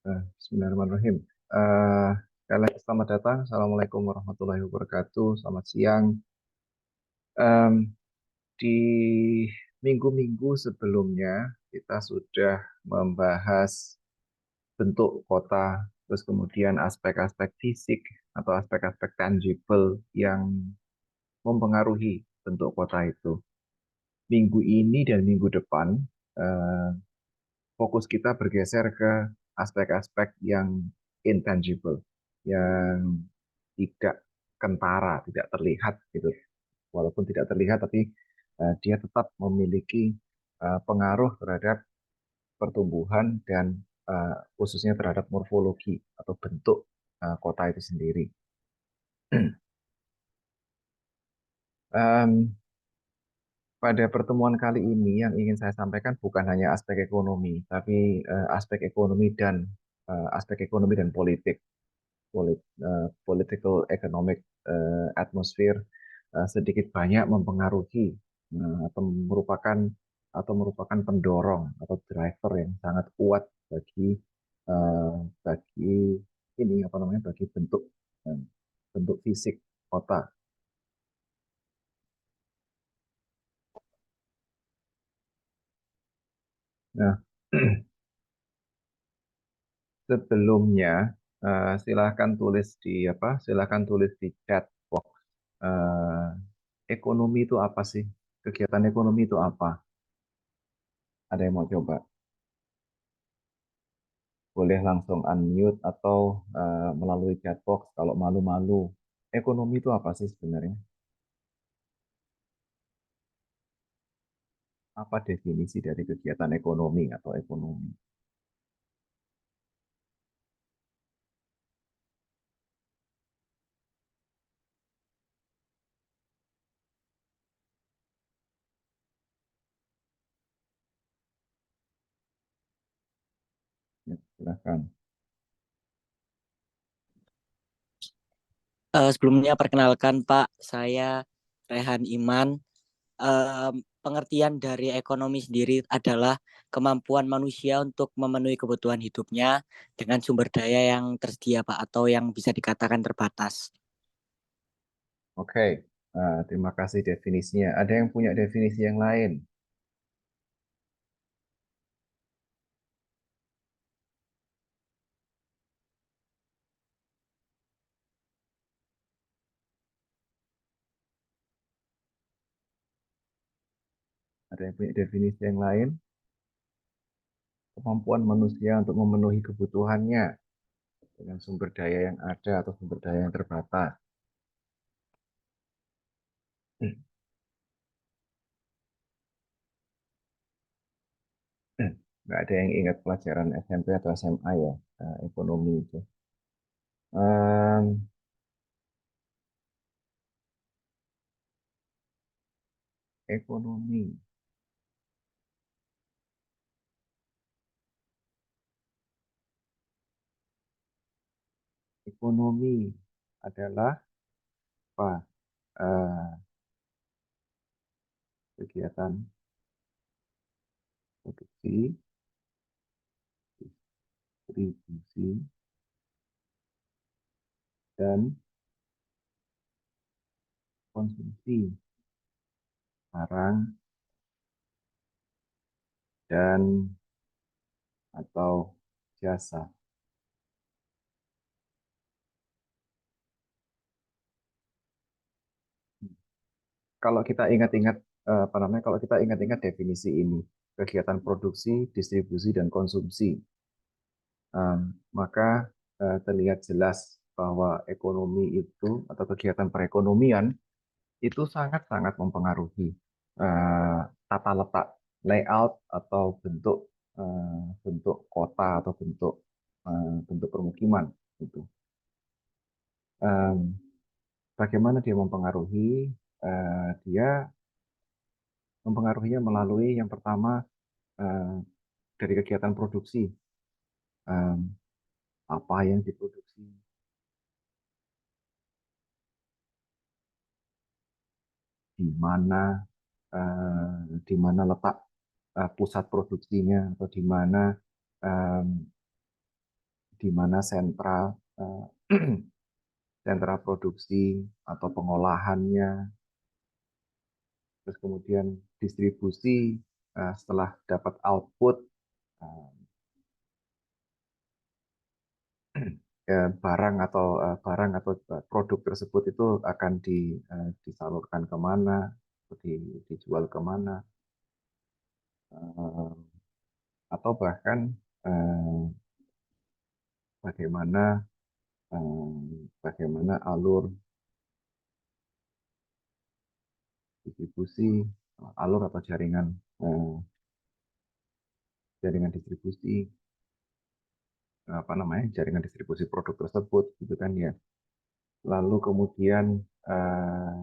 Bismillahirrahmanirrahim. Sekali lagi selamat datang. Assalamualaikum warahmatullahi wabarakatuh. Selamat siang. Em, di minggu-minggu sebelumnya kita sudah membahas bentuk kota, terus kemudian aspek-aspek fisik atau aspek-aspek tangible yang mempengaruhi bentuk kota itu. Minggu ini dan minggu depan, eh, fokus kita bergeser ke aspek-aspek yang intangible, yang tidak kentara, tidak terlihat gitu. Walaupun tidak terlihat, tapi dia tetap memiliki pengaruh terhadap pertumbuhan dan khususnya terhadap morfologi atau bentuk kota itu sendiri. Em, Pada pertemuan kali ini yang ingin saya sampaikan bukan hanya aspek ekonomi, tapi aspek ekonomi dan politik. Political economic atmosphere sedikit banyak mempengaruhi atau merupakan pendorong atau driver yang sangat kuat eh, bagi ini apa namanya bagi eh, bentuk fisik kota. Nah, sebelumnya silakan tulis di chat box. Eh, Ekonomi itu apa sih? Kegiatan ekonomi itu apa? Ada yang mau coba? Boleh langsung unmute atau melalui chat box kalau malu-malu. Ekonomi itu apa sih sebenarnya? Apa definisi dari kegiatan ekonomi atau ekonomi? Ya, silakan. Sebelumnya perkenalkan Pak, saya Rehan Iman. Pengertian dari ekonomi sendiri adalah kemampuan manusia untuk memenuhi kebutuhan hidupnya dengan sumber daya yang tersedia Pak, atau yang bisa dikatakan terbatas. Oke, terima kasih definisinya. Ada yang punya definisi yang lain? Ada yang punya definisi yang lain? Kemampuan manusia untuk memenuhi kebutuhannya dengan sumber daya yang ada atau sumber daya yang terbatas. Nggak ada yang ingat pelajaran SMP atau SMA ya, ekonomi itu. Em, Ekonomi. Ekonomi adalah apa? Eh, Kegiatan produksi, distribusi, dan konsumsi barang dan atau jasa. Kalau kita ingat-ingat apa namanya? Kalau kita ingat-ingat definisi ini, kegiatan produksi, distribusi, dan konsumsi, maka terlihat jelas bahwa ekonomi itu atau kegiatan perekonomian itu sangat-sangat mempengaruhi eh, tata letak, layout atau bentuk kota atau bentuk permukiman itu. Em, Bagaimana dia mempengaruhi? Dia mempengaruhinya melalui yang pertama eh, dari kegiatan produksi. Em, Apa yang diproduksi, di mana di mana letak pusat produksinya atau di mana em, di mana sentra produksi atau pengolahannya, terus kemudian distribusi setelah dapat output eh, barang atau produk tersebut itu akan disalurkan kemana, dijual kemana, eh, atau bahkan eh, bagaimana bagaimana alur distribusi, alur atau jaringan distribusi jaringan distribusi produk tersebut gitu kan ya. Lalu kemudian eh,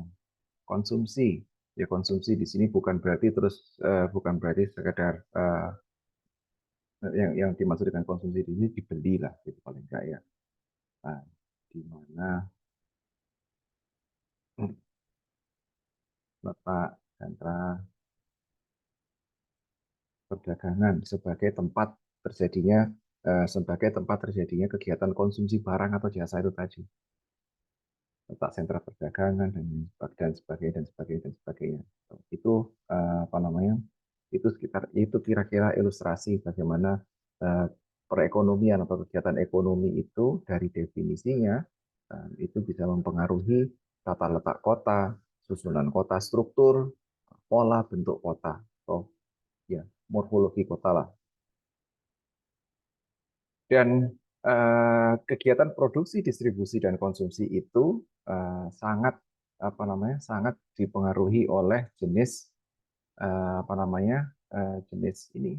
konsumsi. Ya konsumsi di sini bukan berarti sekedar yang dimaksud dengan konsumsi di sini dibeli lah gitu paling enggak ya. Nah, di mana letak sentra perdagangan sebagai tempat terjadinya kegiatan konsumsi barang atau jasa itu tadi, letak sentra perdagangan dan sebagainya dan sebagainya dan sebagainya. Itu apa namanya? Itu kira-kira ilustrasi bagaimana perekonomian atau kegiatan ekonomi itu dari definisinya itu bisa mempengaruhi tata letak kota, susunan kota, struktur, pola bentuk kota, atau ya morfologi kota lah. Dan kegiatan produksi, distribusi, dan konsumsi itu sangat dipengaruhi oleh jenis ini.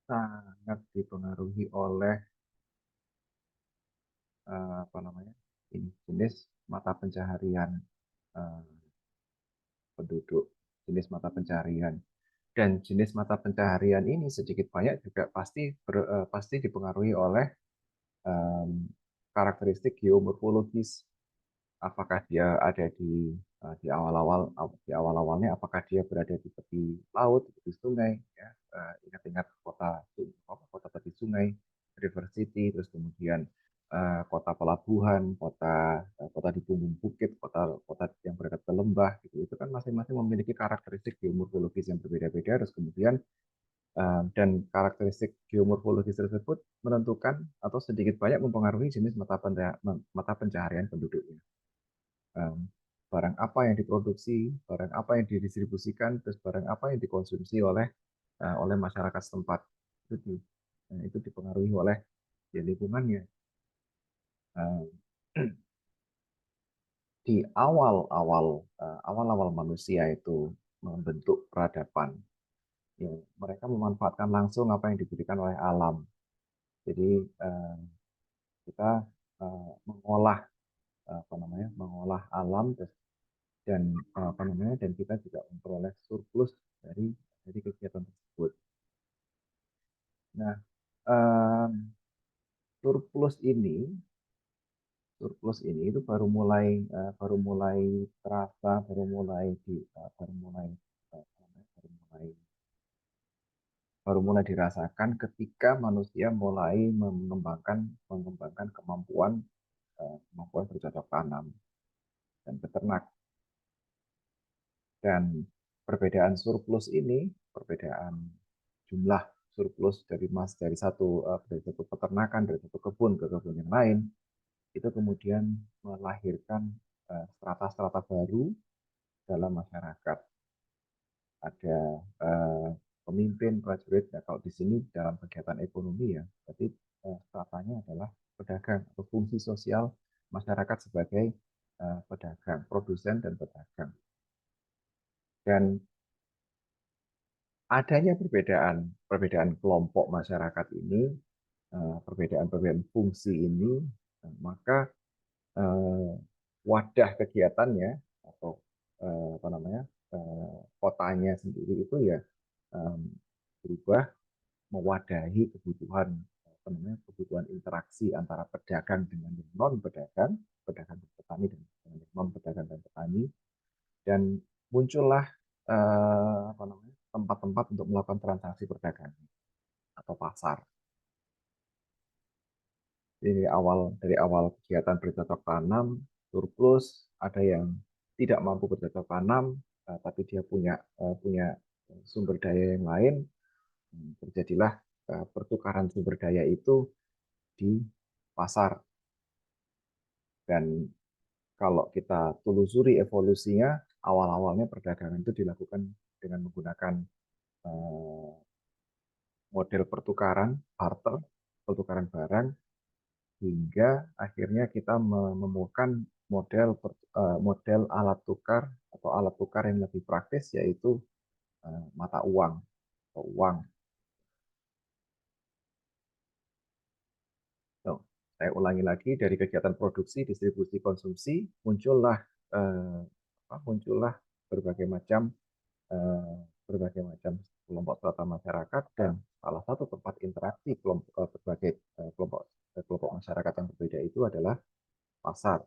Sangat dipengaruhi oleh jenis mata pencaharian eh, penduduk, jenis mata pencaharian. Dan jenis mata pencaharian ini sedikit banyak juga pasti dipengaruhi oleh karakteristik geomorfologis. Apakah dia ada di awal-awalnya, apakah dia berada di tepi laut, di tepi sungai, ya. Ingat-ingat kota tepi sungai, river city, terus kemudian kota pelabuhan, kota di punggung bukit, kota yang berada ke lembah, gitu. Itu kan masing-masing memiliki karakteristik geomorfologis yang berbeda-beda, terus kemudian dan karakteristik geomorfologis tersebut menentukan atau sedikit banyak mempengaruhi jenis mata pencaharian penduduknya. Barang apa yang diproduksi, barang apa yang didistribusikan, terus barang apa yang dikonsumsi oleh masyarakat setempat. Itu dipengaruhi oleh lingkungannya. Di awal-awal manusia itu membentuk peradaban, ya, mereka memanfaatkan langsung apa yang diberikan oleh alam. Jadi kita mengolah alam dan kita juga memperoleh surplus dari kegiatan tersebut. Nah, eh, surplus ini itu baru mulai terasa, baru mulai dirasakan ketika manusia mulai mengembangkan kemampuan bercocok tanam dan beternak. Dan perbedaan jumlah surplus dari satu peternakan, dari satu kebun ke kebun yang lain, itu kemudian melahirkan strata-strata baru dalam masyarakat. Ada pemimpin, prajurit. Nah, kalau di sini dalam kegiatan ekonomi ya, berarti stratanya adalah pedagang atau fungsi sosial masyarakat sebagai pedagang, produsen dan pedagang. Dan adanya perbedaan kelompok masyarakat ini, perbedaan fungsi ini, maka wadah kegiatannya atau apa namanya kotanya sendiri itu ya berubah mewadahi kebutuhan apa namanya kebutuhan interaksi antara pedagang dengan non pedagang, pedagang dan petani dan non pedagang dan petani, dan muncullah apa namanya tempat-tempat untuk melakukan transaksi perdagangan atau pasar. Jadi dari awal kegiatan bercocok tanam, surplus, ada yang tidak mampu bercocok tanam, tapi dia punya sumber daya yang lain, terjadilah pertukaran sumber daya itu di pasar. Dan kalau kita telusuri evolusinya, awal-awalnya perdagangan itu dilakukan dengan menggunakan eh, model pertukaran, barter, pertukaran barang, hingga akhirnya kita menemukan model alat tukar atau alat tukar yang lebih praktis, yaitu mata uang atau uang. So, saya ulangi lagi, dari kegiatan produksi, distribusi, konsumsi, muncullah eh, muncullah berbagai macam eh, berbagai macam kelompok strata masyarakat, dan salah satu tempat interaksi berbagai kelompok masyarakat yang berbeda itu adalah pasar.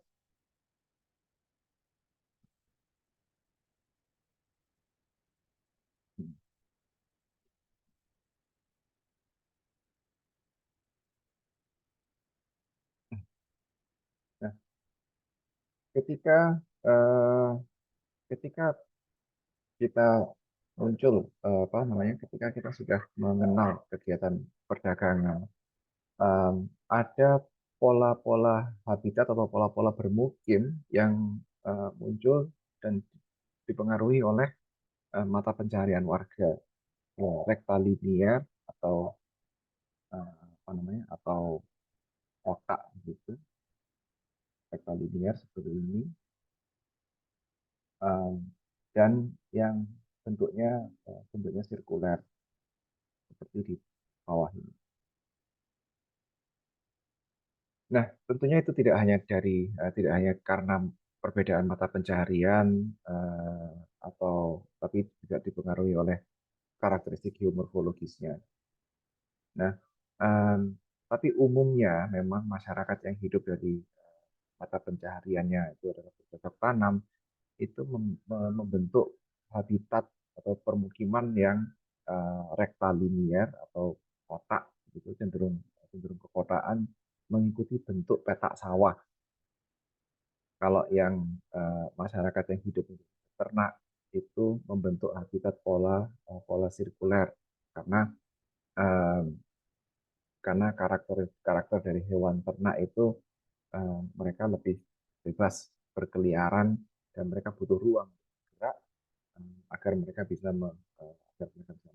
Nah, ketika eh, ketika kita muncul apa namanya ketika kita sudah mengenal kegiatan perdagangan, ada pola-pola habitat atau pola-pola bermukim yang muncul dan dipengaruhi oleh mata pencaharian warga, rektilinear atau apa namanya atau otak gitu, rektilinear seperti ini, um, dan yang bentuknya sirkuler seperti di bawah ini. Nah, tentunya itu tidak hanya karena perbedaan mata pencaharian eh, atau tapi juga dipengaruhi oleh karakteristik geomorfologisnya. Nah, em, tapi umumnya memang masyarakat yang hidup dari mata pencahariannya itu adalah bercocok tanam, itu membentuk habitat atau permukiman yang rektilinear atau kotak, gitu, cenderung cenderung kekotaan, mengikuti bentuk petak sawah. Kalau yang masyarakat yang hidup di ternak itu membentuk habitat pola sirkuler, karena eh, karakter karakter dari hewan ternak itu mereka lebih bebas berkeliaran, dan mereka butuh ruang bergerak agar agar mereka bisa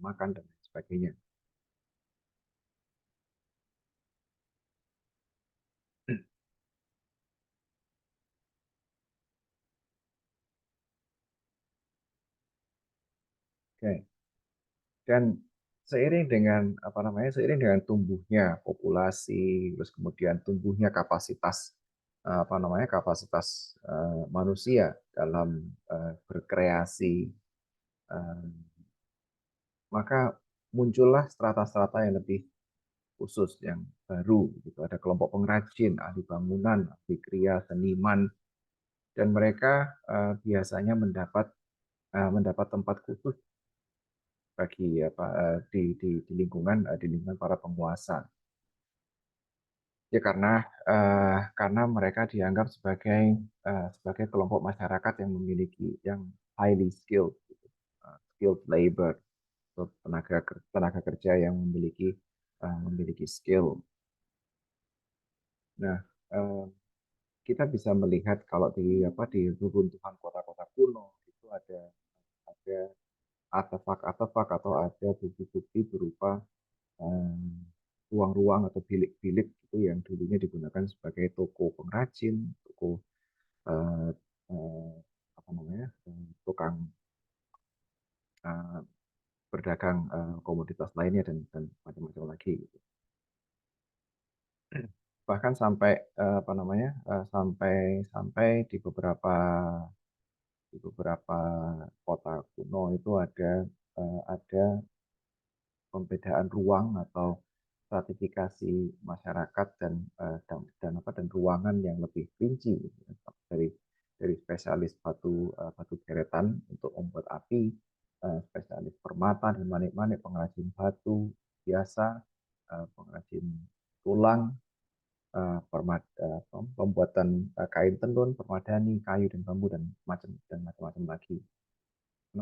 makan dan lain sebagainya. Oke. Dan seiring dengan tumbuhnya populasi, terus kemudian tumbuhnya kapasitas manusia dalam berkreasi, eh, maka muncullah strata-strata yang lebih khusus, yang baru gitu. Ada kelompok pengrajin, ahli bangunan, ahli kria, seniman, dan mereka biasanya mendapat tempat khusus bagi apa di lingkungan para penguasa. Ya, karena mereka dianggap sebagai kelompok masyarakat yang highly skilled, gitu. Skilled labor, atau tenaga kerja yang memiliki skill. Nah, eh, kita bisa melihat kalau di reruntuhan kota-kota kuno itu ada artefak-artefak atau ada bukti-bukti berupa ruang-ruang atau bilik-bilik itu yang dulunya digunakan sebagai toko pengrajin, toko eh, eh, apa namanya tukang eh, berdagang komoditas lainnya, dan macam-macam lagi gitu. bahkan sampai apa namanya sampai sampai di beberapa kota kuno itu ada pembedaan ruang atau stratifikasi masyarakat dan ruangan yang lebih rinci dari spesialis batu geretan untuk membuat api, spesialis permata dan manik-manik, pengrajin batu biasa, pengrajin tulang, pembuatan kain tenun, permadani, kayu dan bambu dan macam-macam lagi. Karena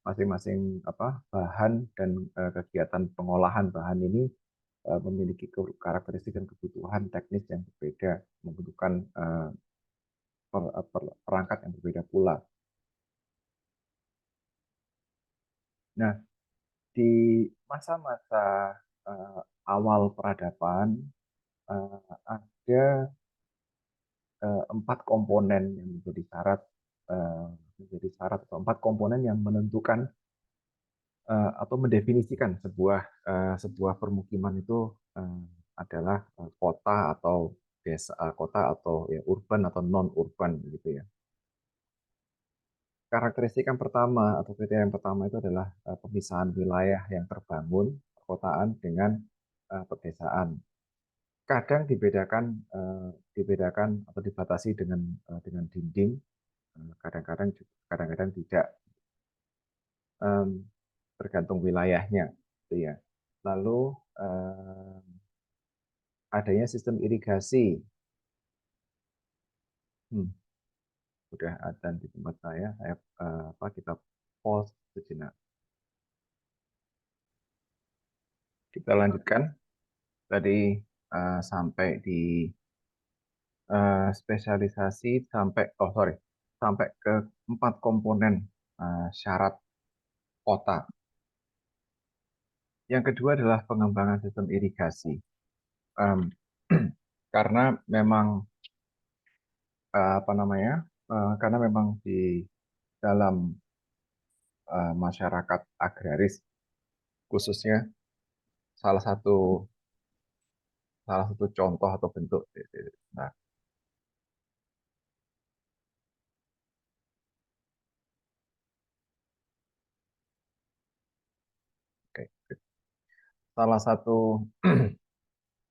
masing-masing apa bahan dan kegiatan pengolahan bahan ini memiliki karakteristik dan kebutuhan teknis yang berbeda, membutuhkan perangkat yang berbeda pula. Nah, di masa-masa awal peradaban ada 4 komponen yang menjadi syarat atau 4 komponen yang menentukan atau mendefinisikan sebuah permukiman itu adalah kota atau desa, kota atau ya urban atau non urban gitu ya. Karakteristik yang pertama atau kriteria yang pertama itu adalah pemisahan wilayah yang terbangun perkotaan dengan pedesaan. Kadang dibedakan atau dibatasi dengan dinding, kadang-kadang tidak, tergantung wilayahnya, gitu ya. Lalu adanya sistem irigasi. Udah adzan di tempat saya kita pause sejenak. Kita lanjutkan. Tadi sampai di spesialisasi sampai ke 4 komponen syarat kota. Yang kedua adalah pengembangan sistem irigasi. Karena memang apa namanya? Karena memang di dalam masyarakat agraris khususnya salah satu contoh atau bentuk. Nah, oke. Salah satu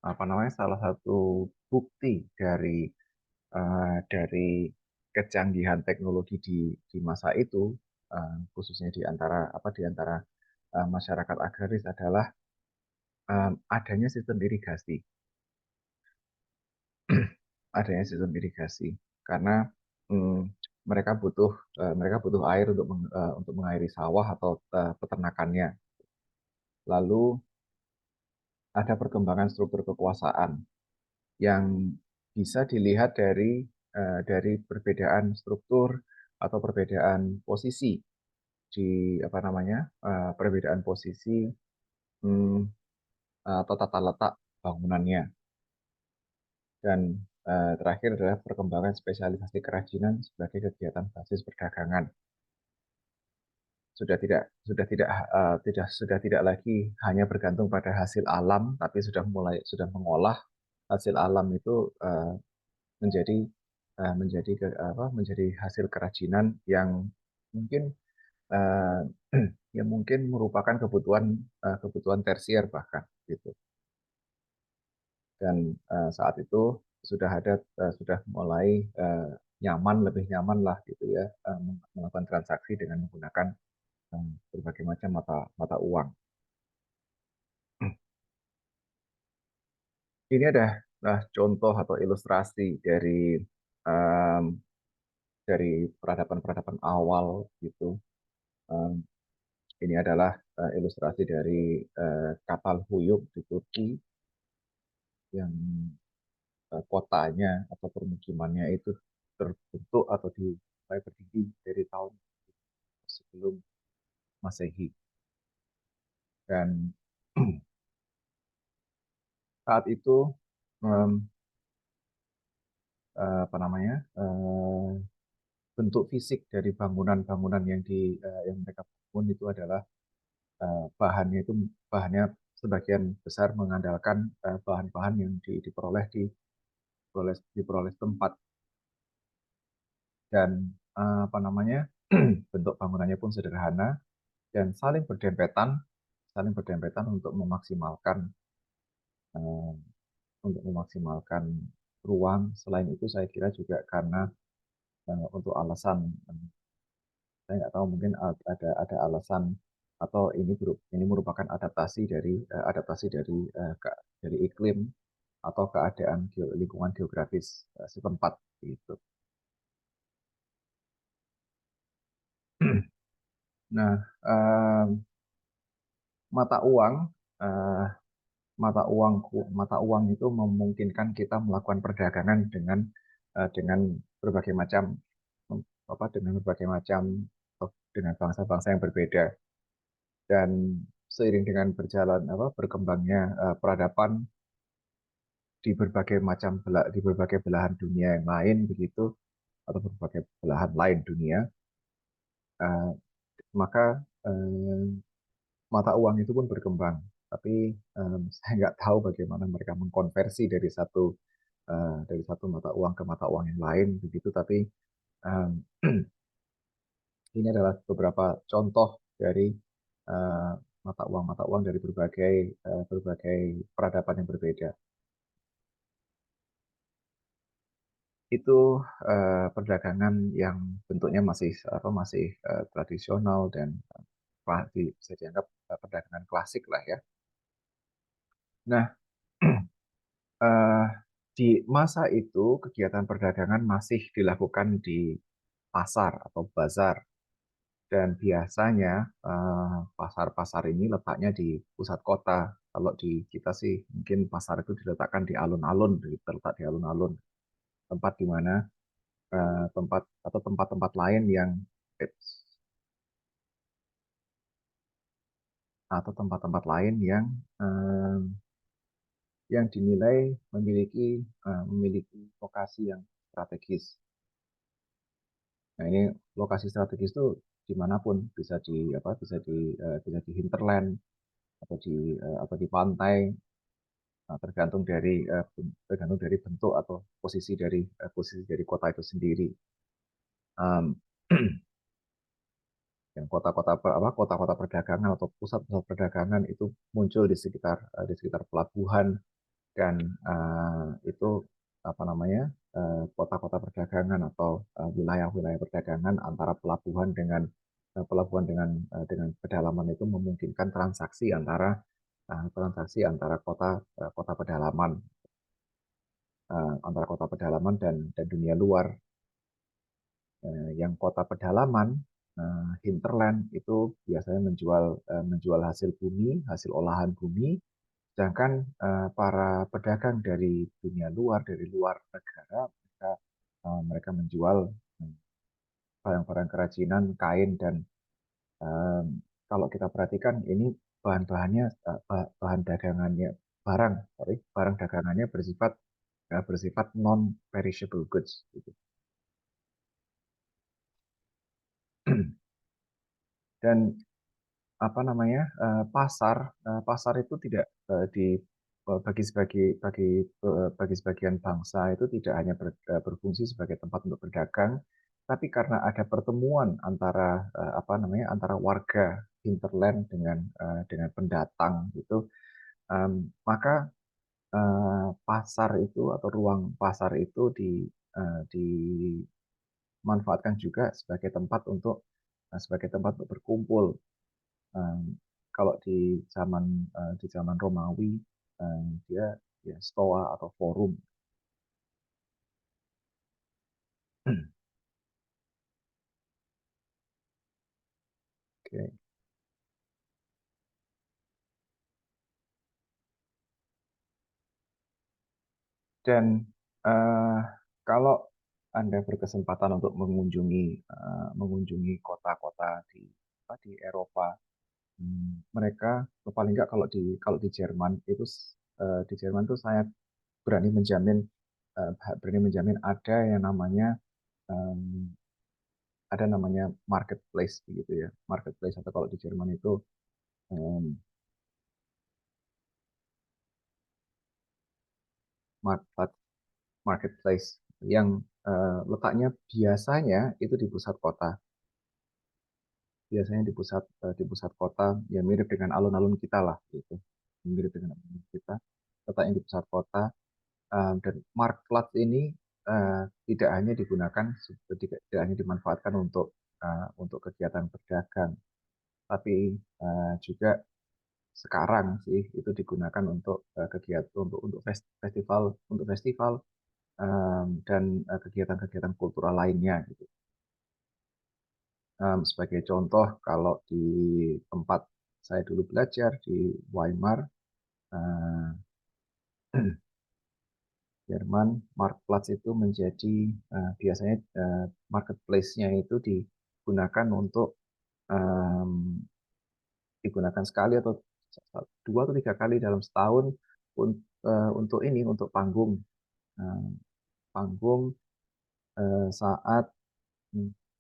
apa namanya? Salah satu bukti dari kecanggihan teknologi di masa itu, khususnya di antara masyarakat agraris adalah adanya sistem irigasi. Adanya sistem irigasi karena mm, mereka butuh air untuk mengairi sawah atau peternakannya. Lalu ada perkembangan struktur kekuasaan yang bisa dilihat dari perbedaan struktur atau perbedaan posisi di apa namanya perbedaan posisi hmm, atau tata letak bangunannya. Dan terakhir adalah perkembangan spesialisasi kerajinan sebagai kegiatan basis perdagangan. Sudah tidak lagi hanya bergantung pada hasil alam, tapi sudah mengolah hasil alam itu menjadi menjadi hasil kerajinan yang mungkin uh, yang mungkin merupakan kebutuhan tersier bahkan gitu. Dan saat itu sudah mulai lebih nyaman lah gitu ya, melakukan transaksi dengan menggunakan berbagai macam mata uang. Ini adalah contoh atau ilustrasi um, dari peradaban-peradaban awal gitu. Ini adalah ilustrasi dari kapal Huyuk di Turki yang kotanya atau permukimannya itu terbentuk atau dimulai berdiri dari tahun sebelum Masehi. Dan saat itu apa namanya bentuk fisik dari bangunan-bangunan yang mereka bangun itu adalah bahannya sebagian besar mengandalkan bahan-bahan yang diperoleh tempat, dan apa namanya bentuk bangunannya pun sederhana dan saling berdempetan eh, untuk memaksimalkan ruang. Selain itu saya kira juga karena untuk alasan saya nggak tahu, mungkin ada alasan atau ini merupakan adaptasi dari iklim atau keadaan lingkungan geografis setempat gitu. Nah, mata uang eh, mata uang itu memungkinkan kita melakukan perdagangan dengan berbagai macam dengan berbagai macam dengan bangsa-bangsa yang berbeda, dan seiring dengan berkembangnya peradaban di berbagai belahan dunia yang lain begitu, atau berbagai belahan lain dunia, eh, maka eh, mata uang itu pun berkembang. Tapi saya nggak tahu bagaimana mereka mengkonversi dari satu mata uang ke mata uang yang lain begitu. Tapi um, ini adalah beberapa contoh dari uh, mata uang dari berbagai peradaban yang berbeda. Itu perdagangan yang bentuknya masih tradisional dan bisa dianggap perdagangan klasik lah ya. Nah, eh, di masa itu kegiatan perdagangan masih dilakukan di pasar atau bazar, dan biasanya pasar-pasar ini letaknya di pusat kota. Kalau di kita sih mungkin pasar itu diletakkan di alun-alun, terletak di alun-alun, tempat di mana tempat-tempat lain eh, yang dinilai memiliki lokasi yang strategis. Nah, ini lokasi strategis itu dimanapun, bisa di hinterland atau di pantai. Nah, tergantung dari bentuk atau posisi dari kota itu sendiri. Um, yang kota-kota perdagangan atau pusat-pusat perdagangan itu muncul di sekitar pelabuhan, dan itu apa namanya kota-kota perdagangan atau wilayah-wilayah perdagangan antara pelabuhan dengan pedalaman itu memungkinkan transaksi antara kota pedalaman dan dunia luar. Yang kota pedalaman, hinterland, itu biasanya menjual hasil bumi, hasil olahan bumi. Sedangkan para pedagang dari luar negara, mereka menjual barang-barang kerajinan, kain, dan eh, kalau kita perhatikan ini bahan-bahannya, bahan dagangannya, barang dagangannya bersifat non perishable goods gitu. Dan apa namanya pasar itu tidak bagi sebagian bangsa itu tidak hanya berfungsi sebagai tempat untuk berdagang, tapi karena ada pertemuan antara warga hinterland dengan pendatang gitu, maka pasar itu atau ruang pasar itu dimanfaatkan juga sebagai tempat untuk berkumpul. Um, Kalau di zaman Romawi, dia ya stoa atau forum. Oke. Dan eh, kalau Anda berkesempatan untuk mengunjungi kota-kota di Eropa, mereka paling nggak kalau di Jerman itu, di Jerman tuh saya berani menjamin ada yang namanya marketplace begitu ya. Marketplace, atau kalau di Jerman itu marketplace yang letaknya biasanya itu di pusat kota. Biasanya di pusat kota, ya mirip dengan alun-alun kita lah, gitu. Mirip dengan alun-alun kita, letaknya di pusat kota. Dan marketplace ini tidak hanya digunakan, tidak hanya dimanfaatkan untuk kegiatan berdagang, tapi juga sekarang sih itu digunakan untuk kegiatan festival dan kegiatan-kegiatan kultural lainnya gitu. Sebagai contoh, kalau di tempat saya dulu belajar di Weimar, Jerman, marketplace itu menjadi biasanya marketplace-nya itu digunakan sekali atau 2 atau 3 kali dalam setahun untuk panggung eh, panggung saat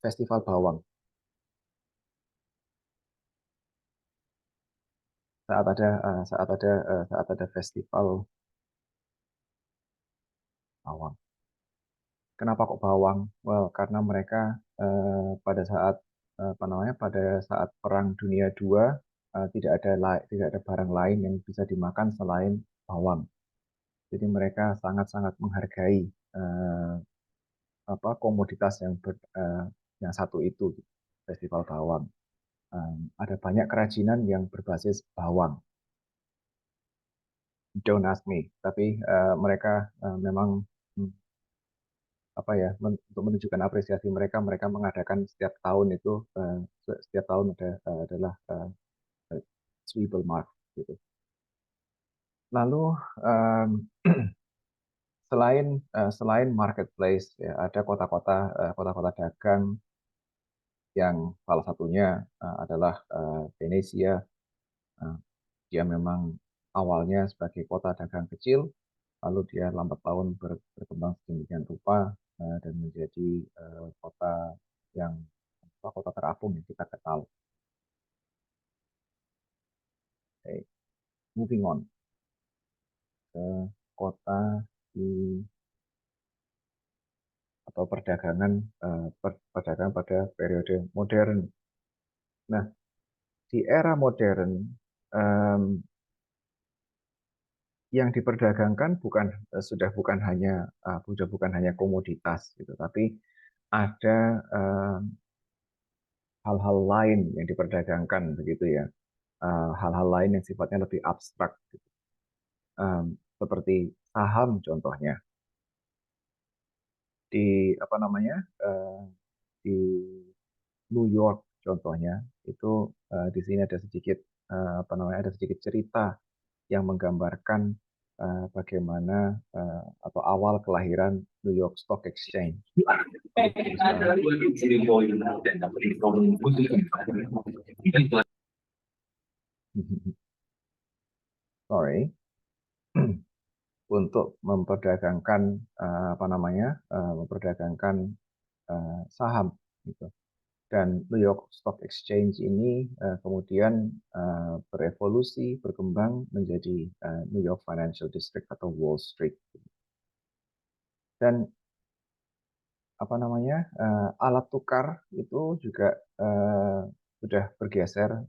festival bawang, saat ada festival bawang. Kenapa kok bawang? Well, karena mereka pada saat Perang Dunia II tidak ada barang lain yang bisa dimakan selain bawang. Jadi mereka sangat-sangat menghargai komoditas yang satu itu, festival bawang. Ada banyak kerajinan yang berbasis bawang. Don't ask me, tapi mereka memang untuk menunjukkan apresiasi mereka mengadakan setiap tahun adalah Zwiebelmarkt gitu. Lalu selain marketplace, ya, ada kota-kota dagang yang salah satunya adalah Venesia. Dia memang awalnya sebagai kota dagang kecil, lalu dia lambat laun berkembang sedemikian rupa dan menjadi kota terapung yang kita kenal. Okay. Moving on ke kota atau perdagangan pada periode modern. Nah, di era modern yang diperdagangkan sudah bukan hanya komoditas gitu, tapi ada hal-hal lain yang diperdagangkan begitu ya, hal-hal lain yang sifatnya lebih abstrak gitu. Seperti saham contohnya di di New York contohnya itu di sini ada sedikit cerita yang menggambarkan bagaimana atau awal kelahiran New York Stock Exchange. Sorry, untuk memperdagangkan saham gitu. Dan New York Stock Exchange ini kemudian berevolusi, berkembang menjadi New York Financial District atau Wall Street. Dan alat tukar itu juga sudah bergeser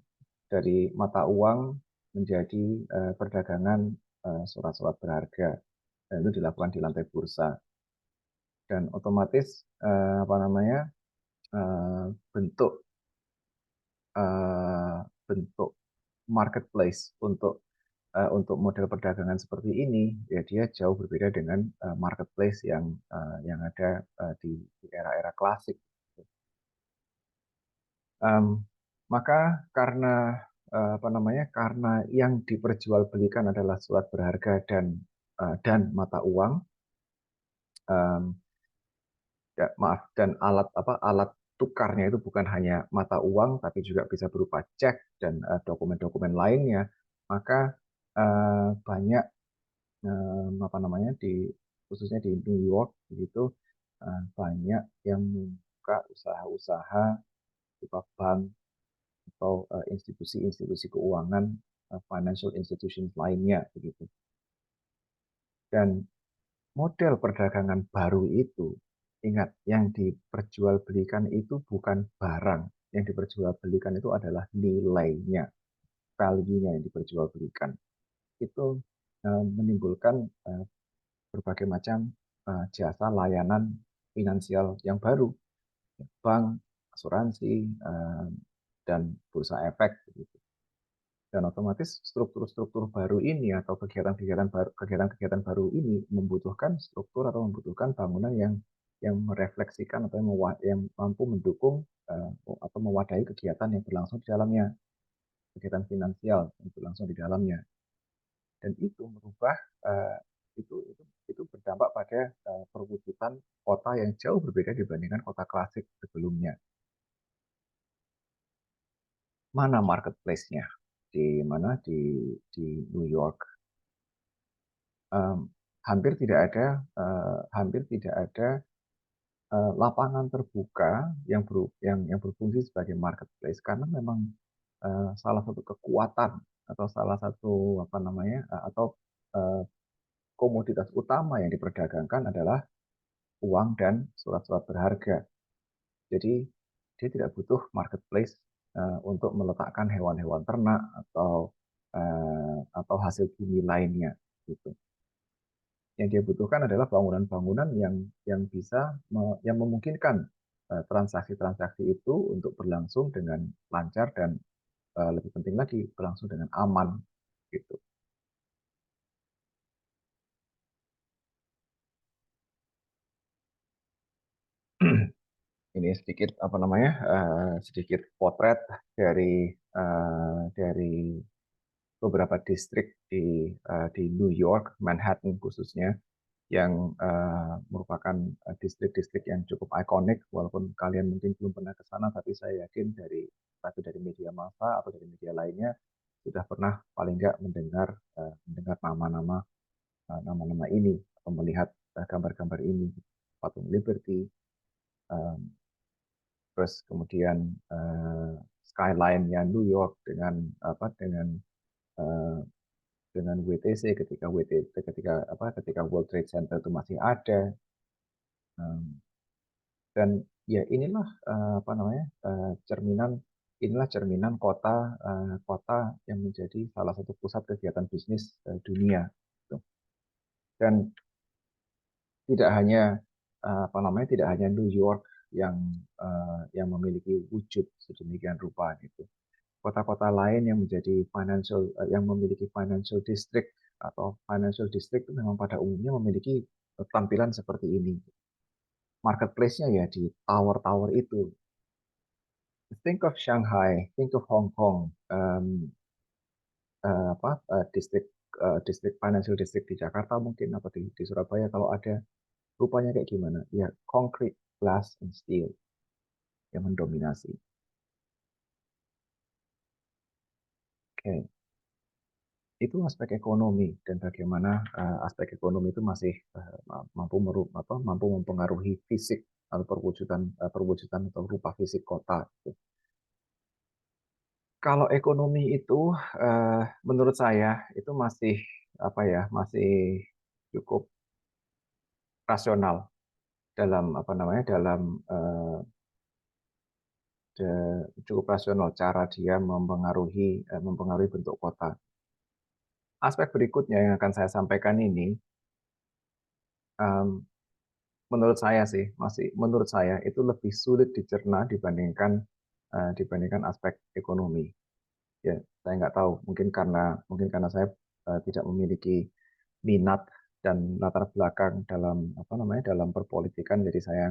dari mata uang menjadi perdagangan surat-surat berharga, dan itu dilakukan di lantai bursa. Dan otomatis bentuk bentuk marketplace untuk model perdagangan seperti ini, ya dia jauh berbeda dengan marketplace yang ada di era-era klasik. Maka karena karena yang diperjualbelikan adalah surat berharga dan mata uang, dan alat tukarnya itu bukan hanya mata uang, tapi juga bisa berupa cek dan dokumen-dokumen lainnya, maka banyak khususnya di New York begitu banyak yang membuka usaha-usaha berupa bank atau institusi-institusi keuangan, financial institutions lainnya begitu. Dan model perdagangan baru itu, ingat, yang diperjualbelikan itu bukan barang, yang diperjualbelikan itu adalah nilainya, value-nya yang diperjualbelikan. Itu menimbulkan berbagai macam jasa layanan finansial yang baru, bank, asuransi, dan bursa efek. Dan otomatis struktur-struktur baru ini atau kegiatan-kegiatan baru ini membutuhkan struktur atau membutuhkan bangunan yang merefleksikan atau yang mampu mendukung atau mewadahi kegiatan yang berlangsung di dalamnya, kegiatan finansial yang berlangsung di dalamnya. Dan itu merubah uh, itu berdampak pada perwujudan kota yang jauh berbeda dibandingkan kota klasik sebelumnya. Mana marketplace-nya? Di mana di New York? Um, hampir tidak ada lapangan terbuka yang berfungsi sebagai marketplace karena memang salah satu kekuatan atau salah satu apa namanya atau uh, komoditas utama yang diperdagangkan adalah uang dan surat-surat berharga. Jadi dia tidak butuh marketplace untuk meletakkan hewan-hewan ternak atau hasil bumi lainnya gitu. Yang dia butuhkan adalah bangunan-bangunan yang bisa yang memungkinkan transaksi-transaksi itu untuk berlangsung dengan lancar dan lebih penting lagi berlangsung dengan aman gitu. Ini sedikit apa namanya sedikit potret dari beberapa distrik di New York, Manhattan khususnya, yang merupakan distrik-distrik yang cukup ikonik, walaupun kalian mungkin belum pernah ke sana, tapi saya yakin dari media massa atau dari media lainnya sudah pernah paling nggak mendengar nama-nama ini atau melihat gambar-gambar ini, patung Liberty, terus kemudian skyline-nya New York eh, dengan WTC ketika World Trade Center itu masih ada. Dan ya inilah apa namanya cerminan kota yang menjadi salah satu pusat kegiatan bisnis dunia gitu. Dan tidak hanya tidak hanya New York yang memiliki wujud sedemikian rupa gitu. Kota-kota lain yang memiliki financial district atau financial district itu memang pada umumnya memiliki tampilan seperti ini. Marketplace-nya ya di tower-tower itu. Think of Shanghai, think of Hong Kong, distrik financial district di Jakarta mungkin atau di Surabaya kalau ada, rupanya kayak gimana? Ya, concrete, glass, and steel yang mendominasi. Oke, itu aspek ekonomi dan bagaimana aspek ekonomi itu masih mampu mempengaruhi fisik atau perwujudan atau rupa fisik kota. Kalau ekonomi itu menurut saya itu masih apa ya masih cukup rasional dalam apa namanya cukup rasional cara dia mempengaruhi bentuk kota. Aspek berikutnya yang akan saya sampaikan ini em, menurut saya itu lebih sulit dicerna dibandingkan aspek ekonomi. Ya, saya nggak tahu, mungkin karena saya tidak memiliki minat dan latar belakang dalam perpolitikan, jadi eh, saya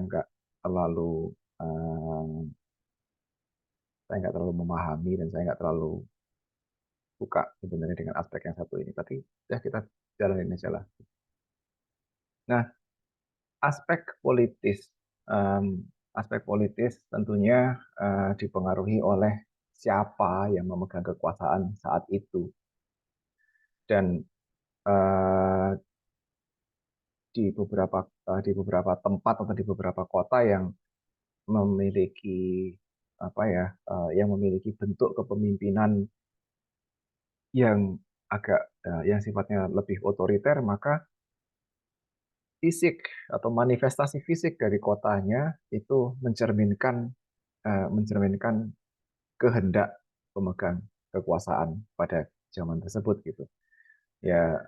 nggak terlalu memahami dan saya nggak terlalu suka sebenarnya dengan aspek yang satu ini. Tapi ya kita jalanin aja lah. Nah, aspek politis, em, aspek politis tentunya dipengaruhi oleh siapa yang memegang kekuasaan saat itu. Dan eh, di beberapa tempat atau di beberapa kota yang memiliki yang memiliki bentuk kepemimpinan yang yang sifatnya lebih otoriter, maka fisik atau manifestasi fisik dari kotanya itu mencerminkan kehendak pemegang kekuasaan pada zaman tersebut gitu. Ya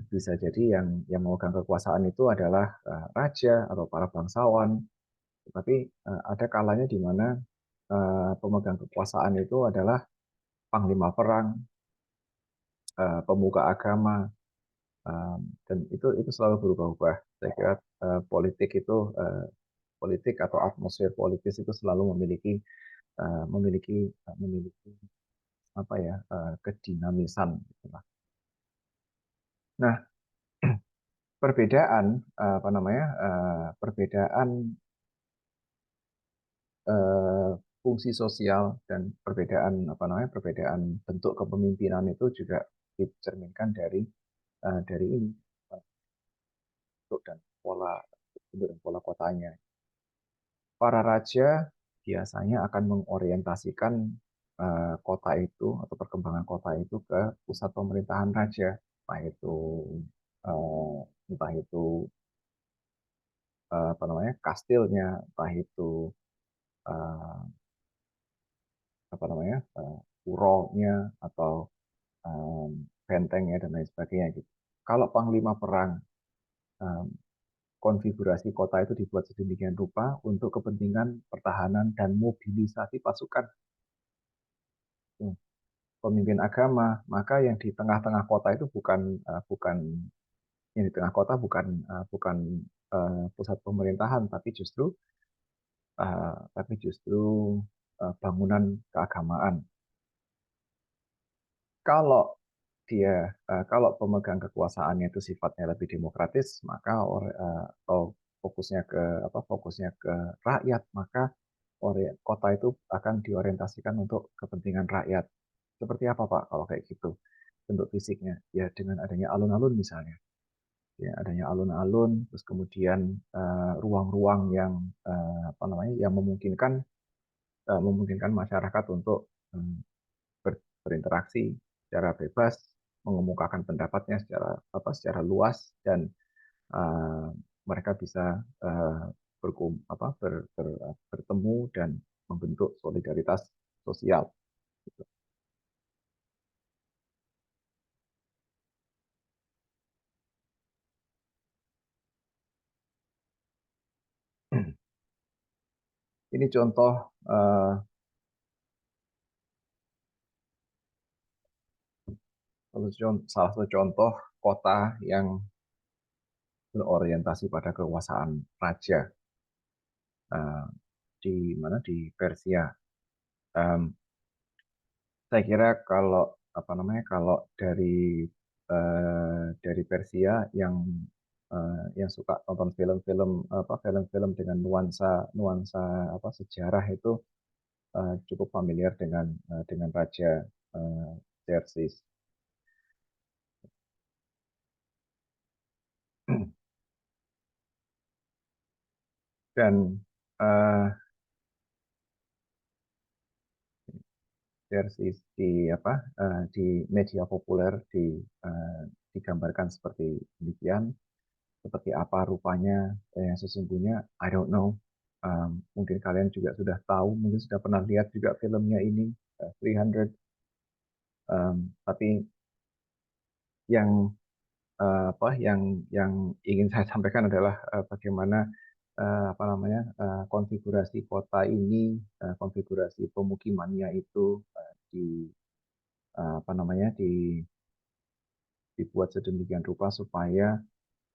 bisa jadi yang memegang kekuasaan itu adalah raja atau para bangsawan, tetapi ada kalanya di mana pemegang kekuasaan itu adalah panglima perang, pemuka agama, dan itu selalu berubah-ubah. Saya kira politik atau atmosfer politis itu selalu memiliki memiliki apa ya kedinamisan. Gitulah. Nah, perbedaan apa namanya perbedaan eh, fungsi sosial dan perbedaan bentuk kepemimpinan itu juga dicerminkan dari ini bentuk dan pola kotanya. Para raja biasanya akan mengorientasikan kota itu atau perkembangan kota itu ke pusat pemerintahan raja, entah itu apa namanya kastilnya, entah itu eh, apa namanya puronya atau bentengnya dan lain sebagainya gitu. Kalau panglima perang, eh, konfigurasi kota itu dibuat sedemikian rupa untuk kepentingan pertahanan dan mobilisasi pasukan. Pemimpin agama, maka yang di tengah-tengah kota itu bukan yang di tengah kota bukan pusat pemerintahan, tapi justru bangunan keagamaan. Kalau kalau pemegang kekuasaannya itu sifatnya lebih demokratis, maka atau fokusnya ke rakyat, maka kota itu akan diorientasikan untuk kepentingan rakyat. Seperti apa Pak kalau kayak gitu bentuk fisiknya? Ya dengan adanya alun-alun misalnya. Ya, adanya alun-alun, terus kemudian ruang-ruang yang apa namanya yang memungkinkan masyarakat untuk berinteraksi secara bebas, mengemukakan pendapatnya secara luas, dan uh, mereka bisa bertemu dan membentuk solidaritas sosial. Ini salah satu contoh kota yang berorientasi pada kekuasaan raja uh, di Persia. Um, saya kira kalau apa namanya kalau dari Persia yang suka nonton film-film dengan nuansa nuansa sejarah itu cukup familiar dengan Raja uh, Xerxes. Dan Xerxes di media populer digambarkan seperti demikian. Seperti apa rupanya yang sesungguhnya, I don't know. Mungkin kalian juga sudah tahu, mungkin sudah pernah lihat juga filmnya ini, 300. Tapi yang yang ingin saya sampaikan adalah bagaimana konfigurasi kota ini, konfigurasi pemukimannya itu di apa namanya dibuat sedemikian rupa supaya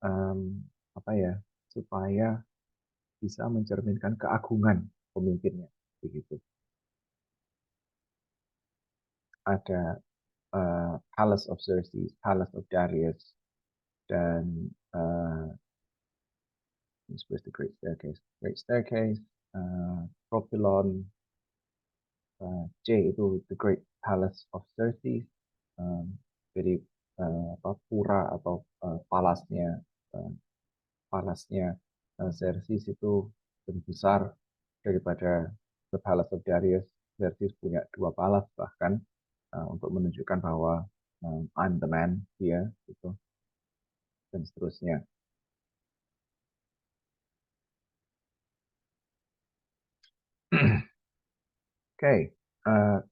em, apa ya supaya bisa mencerminkan keagungan pemimpinnya begitu. Ada Palace of Xerxes, Palace of Darius, dan the Great Staircase, Propylon, J itu The Great Palace of Xerxes, um, jadi pura atau palasnya uh, palasnya Xerxes itu lebih besar daripada The Palace of Darius. Xerxes punya dua palas bahkan untuk menunjukkan bahwa I'm the man dia gitu dan seterusnya. Oke,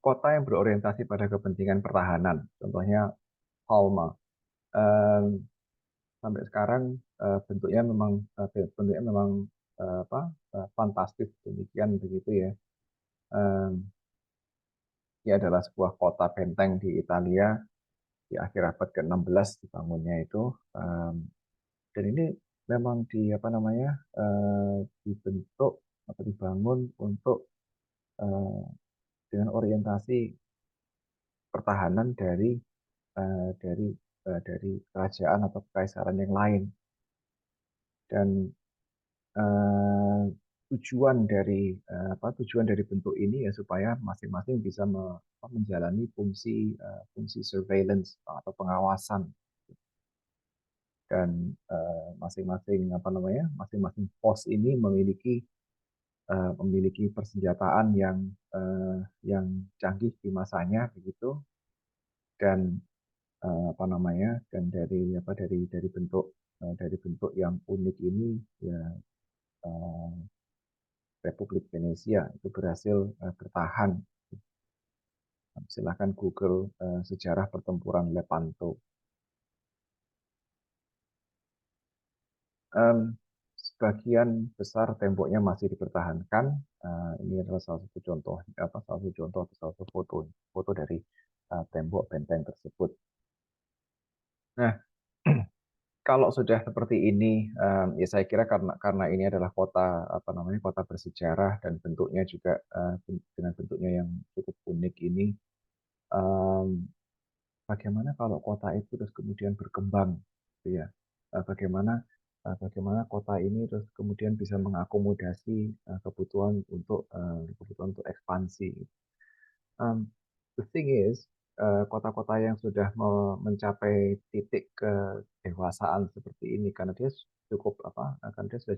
kota yang berorientasi pada kepentingan pertahanan, contohnya Palma. Em, Sampai sekarang bentuknya memang fantastis demikian begitu ya. Em, Dia adalah sebuah kota benteng di Italia di akhir abad ke-16 dibangunnya itu. Em, dan ini memang dibentuk atau dibangun untuk eh, dengan orientasi pertahanan dari kerajaan atau kekaisaran yang lain. Dan eh, tujuan dari bentuk ini ya supaya masing-masing bisa menjalani fungsi surveillance atau pengawasan. Dan masing-masing pos ini memiliki persenjataan yang canggih di masanya begitu. Dan dari bentuk yang unik ini ya, eh, Republik Venesia itu berhasil bertahan. Silakan Google sejarah pertempuran Lepanto. Sebagian besar temboknya masih dipertahankan. Ini adalah salah satu contoh, atau salah satu foto dari tembok benteng tersebut. Nah, kalau sudah seperti ini, ya saya kira karena ini adalah kota bersejarah dan bentuknya juga dengan bentuknya yang cukup unik ini, bagaimana kalau kota itu terus kemudian berkembang, gitu ya? Bagaimana kota ini terus kemudian bisa mengakomodasi kebutuhan untuk ekspansi. Um, the thing is, kota-kota yang sudah mencapai titik kedewasaan seperti ini, karena dia sudah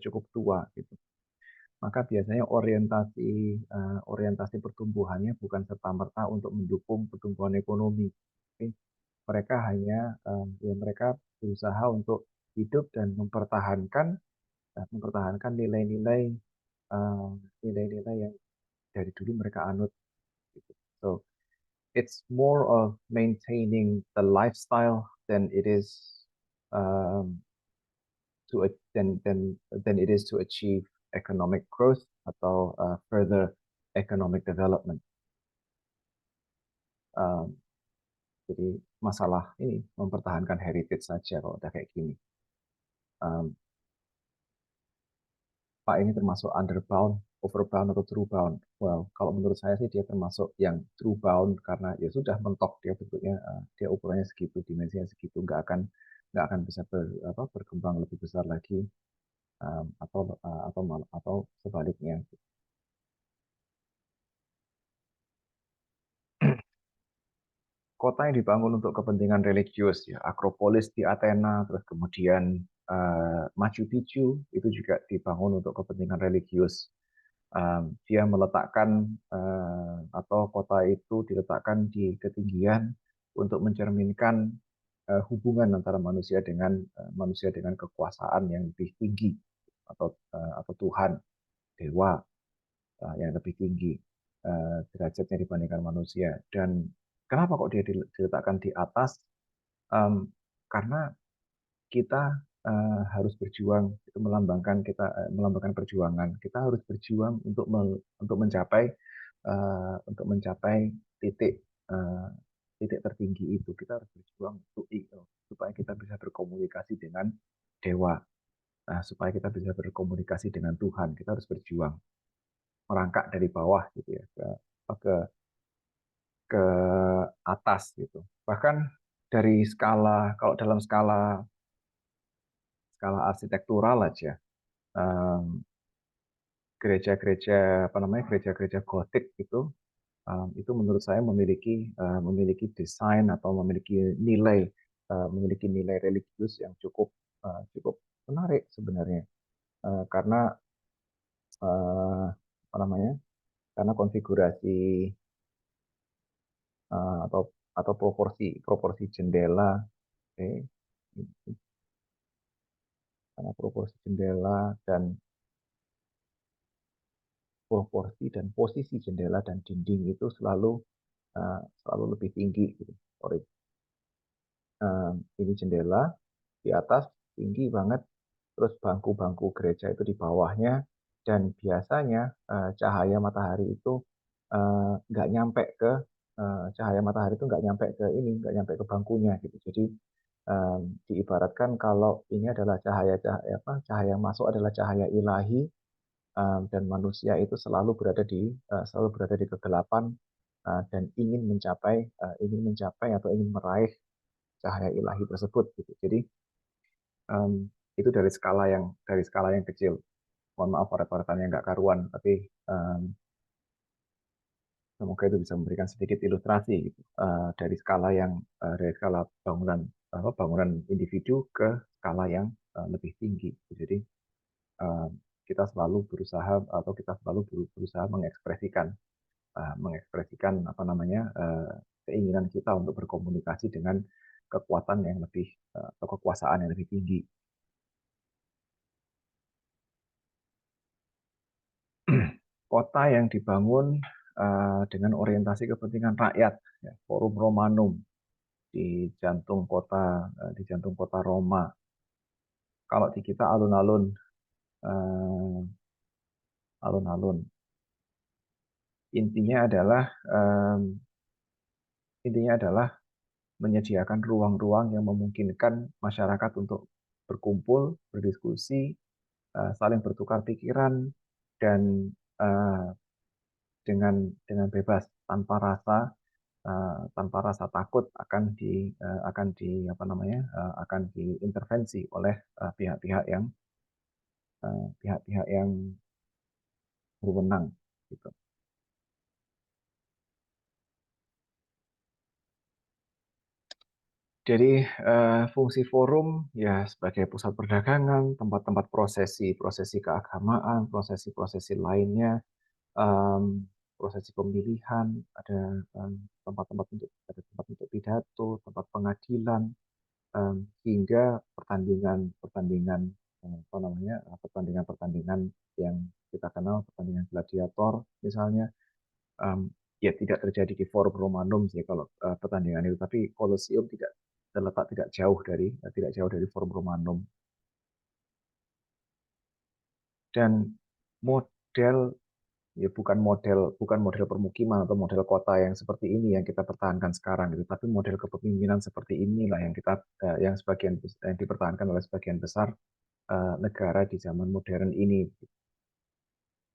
cukup tua, gitu. Maka biasanya orientasi pertumbuhannya bukan serta-merta untuk mendukung pertumbuhan ekonomi. Tapi mereka berusaha untuk hidup dan mempertahankan eh, nilai-nilai yang dari dulu mereka anut, gitu. So it's more of maintaining the lifestyle than it is um, to a- than it is to achieve economic growth atau further economic development. Um, jadi masalah ini mempertahankan heritage saja kalau udah kayak gini. Um, Pak ini termasuk underbound, overbound atau truebound? Well, kalau menurut saya sih dia termasuk yang truebound karena ya sudah mentok dia bentuknya, dia ukurannya segitu, dimensinya segitu, nggak akan bisa berkembang lebih besar lagi, atau sebaliknya. Kota yang dibangun untuk kepentingan religius ya, Akropolis di Athena, terus kemudian Machu Picchu itu juga dibangun untuk kepentingan religius. Dia meletakkan atau kota itu diletakkan di ketinggian untuk mencerminkan hubungan antara manusia dengan kekuasaan yang lebih tinggi atau Tuhan, dewa yang lebih tinggi derajatnya dibandingkan manusia. Dan kenapa kok dia diletakkan di atas? Karena kita harus berjuang, itu melambangkan perjuangan. Kita harus berjuang untuk mencapai titik eh, titik tertinggi itu. Kita harus berjuang supaya kita bisa berkomunikasi dengan dewa. Nah, supaya kita bisa berkomunikasi dengan Tuhan, kita harus berjuang merangkak dari bawah gitu ya ke ke atas gitu. Bahkan kalau dalam skala skala arsitektural aja, em, gereja-gereja gotik itu menurut saya memiliki desain atau memiliki nilai religius yang cukup menarik sebenarnya. Karena eh, apa namanya karena konfigurasi atau proporsi proporsi jendela, oke, karena proporsi jendela dan proporsi dan posisi jendela dan dinding itu selalu lebih tinggi gitu. Sorry. Ini jendela di atas tinggi banget, terus bangku-bangku gereja itu di bawahnya, dan biasanya cahaya matahari itu nggak nyampe ke cahaya matahari itu nggak nyampe ke bangkunya gitu. Jadi diibaratkan kalau ini adalah cahaya masuk adalah cahaya ilahi, dan manusia itu selalu berada di kegelapan, dan ingin mencapai atau ingin meraih cahaya ilahi tersebut gitu. Jadi itu dari skala yang kecil. Mohon maaf rekan-rekan yang nggak karuan, tapi semoga itu bisa memberikan sedikit ilustrasi gitu, dari skala bangunan individu ke skala yang lebih tinggi. Jadi kita selalu berusaha mengekspresikan keinginan kita untuk berkomunikasi dengan kekuatan yang lebih atau kekuasaan yang lebih tinggi. Kota yang dibangun dengan orientasi kepentingan rakyat, ya, Forum Romanum di jantung kota Roma. Kalau di kita alun-alun, intinya adalah menyediakan ruang-ruang yang memungkinkan masyarakat untuk berkumpul, berdiskusi, saling bertukar pikiran, dan dengan bebas tanpa rasa takut akan diintervensi oleh pihak-pihak yang berwenang gitu. Jadi fungsi forum ya sebagai pusat perdagangan, tempat-tempat prosesi keagamaan, prosesi lainnya, prosesi pemilihan, ada tempat untuk pidato, tempat pengadilan, hingga pertandingan yang kita kenal, pertandingan gladiator misalnya. Ya tidak terjadi di Forum Romanum sih kalau pertandingan itu, tapi Colosseum terletak tidak jauh dari Forum Romanum. Dan model ya bukan model permukiman atau model kota yang seperti ini yang kita pertahankan sekarang gitu, tapi model kepemimpinan seperti inilah yang dipertahankan oleh sebagian besar negara di zaman modern ini.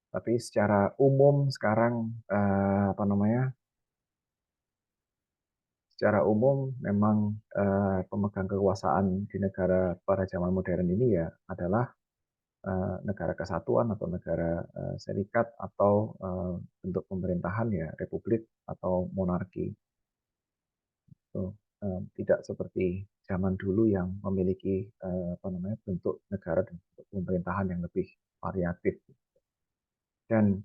Tapi secara umum sekarang secara umum memang pemegang kekuasaan di negara pada zaman modern ini ya adalah negara kesatuan atau negara serikat atau bentuk pemerintahan ya republik atau monarki. Tidak seperti zaman dulu yang memiliki bentuk negara dan bentuk pemerintahan yang lebih variatif. Dan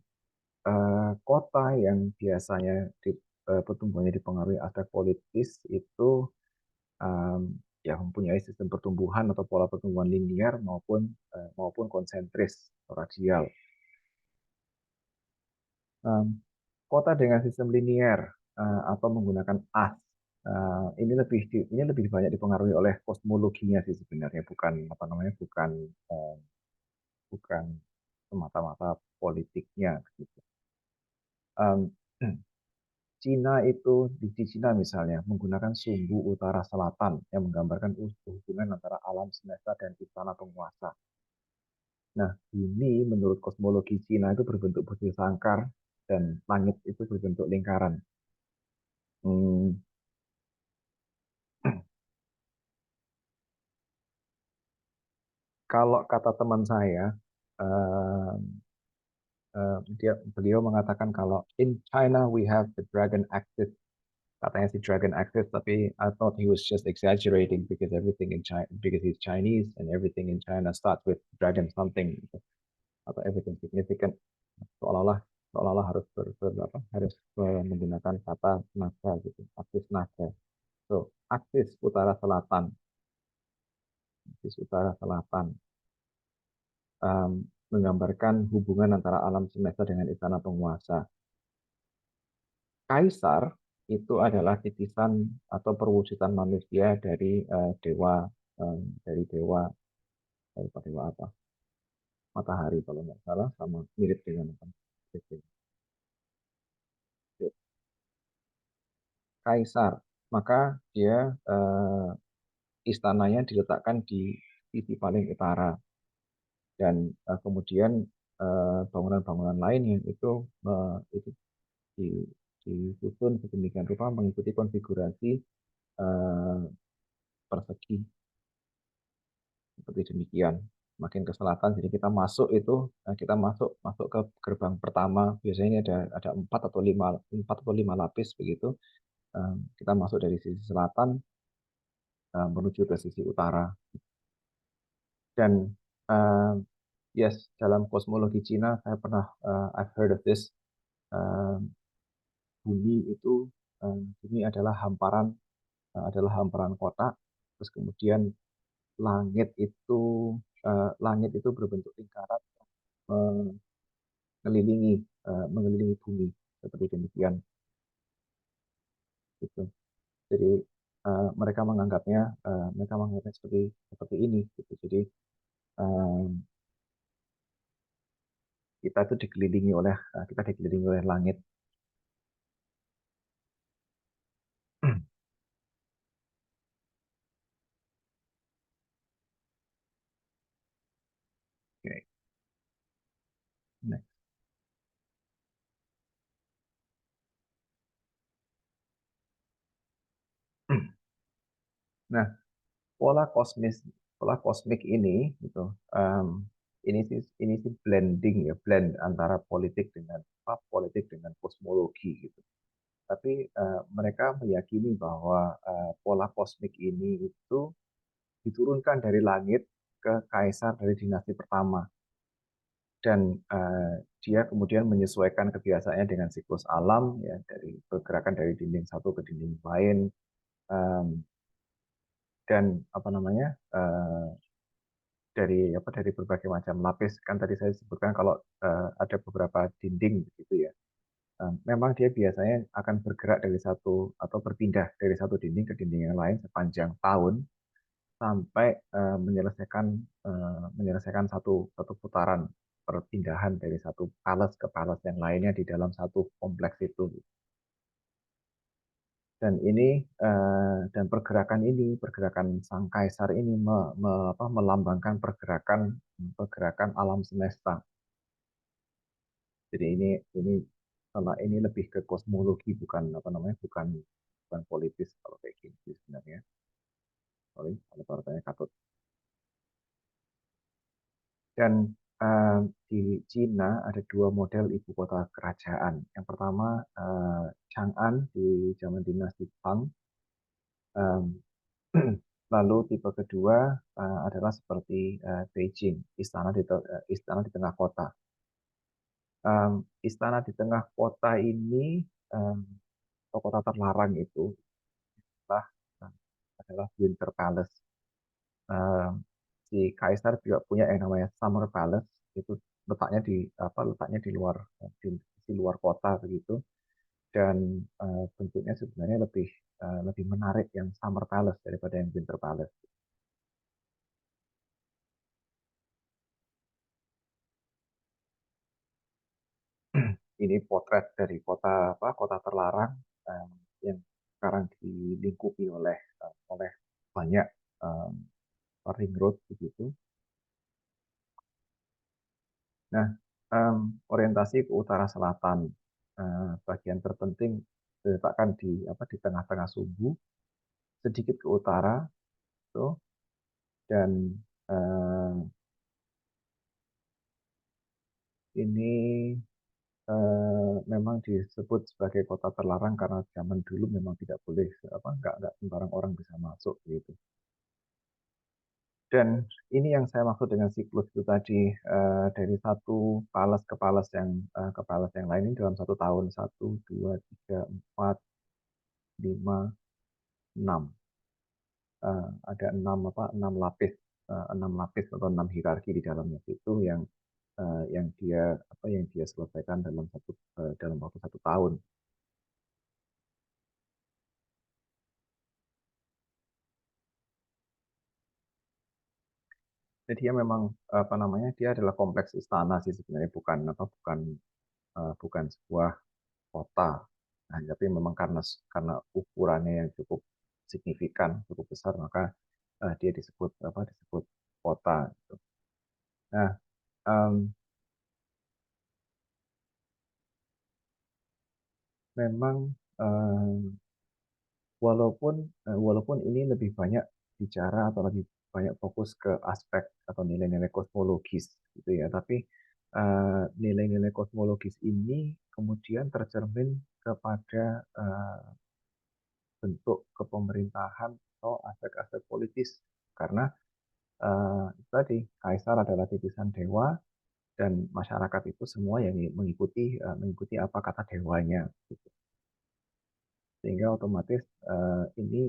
kota yang biasanya pertumbuhannya dipengaruhi aspek politis itu ya mempunyai sistem pertumbuhan atau pola pertumbuhan linier maupun konsentris atau radial. Kota dengan sistem linier atau menggunakan as ini lebih banyak dipengaruhi oleh kosmologinya sih sebenarnya, bukan semata-mata politiknya gitu. Cina di Cina misalnya menggunakan sumbu utara selatan yang menggambarkan hubungan antara alam semesta dan istana penguasa. Nah, ini menurut kosmologi Cina itu berbentuk butir sangkar dan langit itu berbentuk lingkaran. Kalau kata teman saya, beliau mengatakan kalau in China we have the dragon axis. Katanya si dragon axis, tapi I thought he was just exaggerating because he's Chinese and everything in China starts with dragon something atau everything significant. Seolah-olah harus menggunakan kata naga gitu, aksis naga. So, aksis utara selatan. menggambarkan hubungan antara alam semesta dengan istana penguasa. Kaisar itu adalah titisan atau perwujudan manusia dari dewa, dari dewa, dewa apa? Matahari kalau nggak salah, sama mirip dengan apa? Kaisar. Maka dia istananya diletakkan di sisi paling utara, dan kemudian bangunan-bangunan lain yang itu di- disusun sedemikian rupa mengikuti konfigurasi eh, persegi seperti demikian. Makin ke selatan, jadi kita masuk itu, kita masuk masuk ke gerbang pertama. Biasanya ini ada 4 atau 5 lapis begitu. Kita masuk dari sisi selatan menuju ke sisi utara. Dan uh, yes, dalam kosmologi Cina saya pernah I've heard of this. Uh, bumi itu bumi adalah hamparan kotak. Terus kemudian langit itu langit itu berbentuk lingkaran mengelilingi mengelilingi bumi seperti demikian. Gitu. Jadi mereka menganggapnya seperti ini. Gitu. Jadi kita dikelilingi oleh langit. Okay. Next. Nah, pola kosmis pola kosmik ini gitu, ini sih blending ya, blend antara politik dengan kosmologi gitu. Tapi mereka meyakini bahwa pola kosmik ini itu diturunkan dari langit ke kaisar dari dinasti pertama, dan dia kemudian menyesuaikan kebiasaannya dengan siklus alam ya, dari pergerakan dari dinding satu ke dinding lain, um, dan apa namanya dari berbagai macam lapis. Kan tadi saya sebutkan kalau ada beberapa dinding begitu ya. Memang dia biasanya akan bergerak dari satu atau berpindah dari satu dinding ke dinding yang lain sepanjang tahun sampai menyelesaikan satu satu putaran perpindahan dari satu palace ke palace yang lainnya di dalam satu kompleks itu. Dan pergerakan sang kaisar ini melambangkan pergerakan pergerakan alam semesta. Jadi ini kalau ini lebih ke kosmologi, bukan apa namanya, bukan politis kalau kayak gini sebenarnya. Sorry, kalau partainya katut. Dan di Cina ada dua model ibu kota kerajaan. Yang pertama Chang'an di zaman dinasti Tang. Um, Lalu tipe kedua adalah seperti Beijing, istana di tengah kota. Istana di tengah kota ini, um, atau kota terlarang itu adalah, adalah Winter Palace. Si kaisar juga punya yang namanya Summer Palace, itu letaknya di luar kota begitu, dan bentuknya sebenarnya lebih menarik yang Summer Palace daripada yang Winter Palace. Ini potret dari kota terlarang yang sekarang dilingkupi oleh banyak um, ring road begitu. Nah, orientasi ke utara selatan, bagian terpenting diletakkan di tengah-tengah Sumbu, sedikit ke utara, tuh, dan ini memang disebut sebagai kota terlarang karena zaman dulu memang tidak boleh, nggak sembarang orang bisa masuk gitu. Dan ini yang saya maksud dengan siklus itu tadi, dari satu palace ke palace yang lain ini dalam satu tahun, 1, 2, 3, 4, 5, 6. Ada 6 lapis atau 6 hierarki di dalamnya itu, yang yang dia selesaikan dalam waktu 1 tahun. Jadi dia memang dia adalah kompleks istana sih sebenarnya, bukan sebuah kota. Nah, tapi memang karena ukurannya yang cukup signifikan, cukup besar, maka dia disebut kota gitu. Nah, em, memang walaupun ini lebih banyak bicara atau lebih banyak fokus ke aspek atau nilai-nilai kosmologis gitu ya, tapi nilai-nilai kosmologis ini kemudian tercermin kepada bentuk kepemerintahan atau aspek-aspek politis, karena tadi kaisar adalah titisan dewa dan masyarakat itu semua yang mengikuti apa kata dewanya gitu. Sehingga otomatis ini